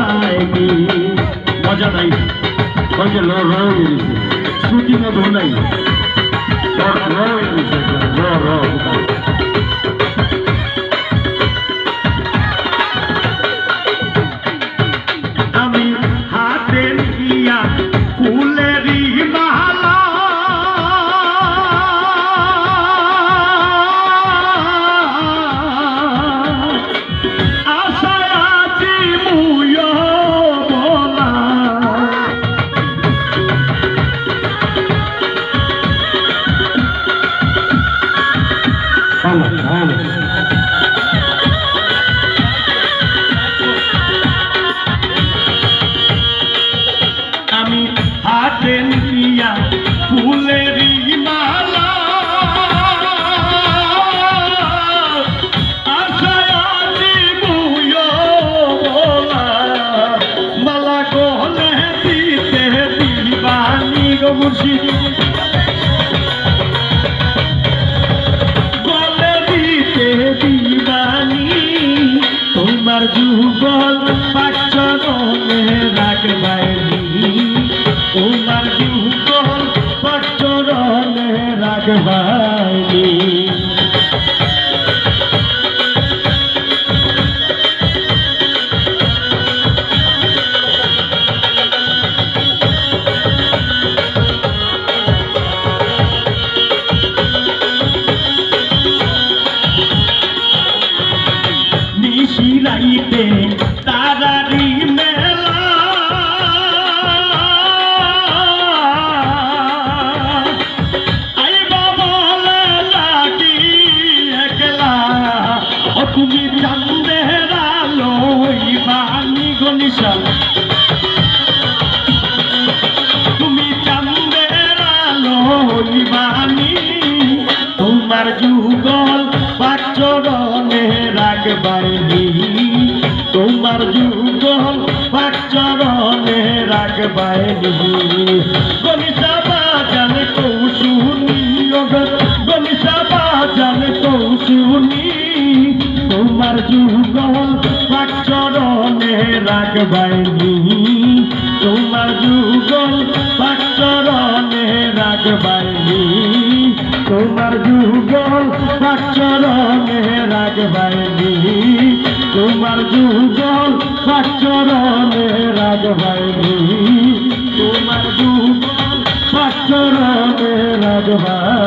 বাইনি মজা নাই ওকে ল র শ্রুতি মধু নাই আমি হাতে নিয়া ফুলেরই মালা আশায় আছি মুয়ো বলা আমি হাতে নিয়া ফুলেরই মালা আশায় আছি মুয়ো বলা মালা গলে দিতে দিবানি গো মুর্শিদ গলে দিতে দিবানি তোমার যুগল পাচরণে রাখবাইনি তোমার যুগল পাচরণে রাখবাইনি নিশিরাইতে তারারি মেলা আইবা বলে ডাকি একলা ও তুমি চাঁদের আলো বাণী গনিশাল তুমি চাঁদের আলো বাণী তোমার যুগল পাচরণে রাখবাইনি তোমার যুগল পাচরণে রাখবাইনি গনিশা বাজান কৌশুনি গনিশা বাজান কৌশুনি তোমার যুগল পাচরণে রাখবাইনি তোমার যুগল পাচরণে রাখবাইনি তোমার যুগল পাচরণে রাখবাইনি তোমার যুগল পাচরণে রাখবাইনি তোমার যুগল পাচরণে রাখবাইনি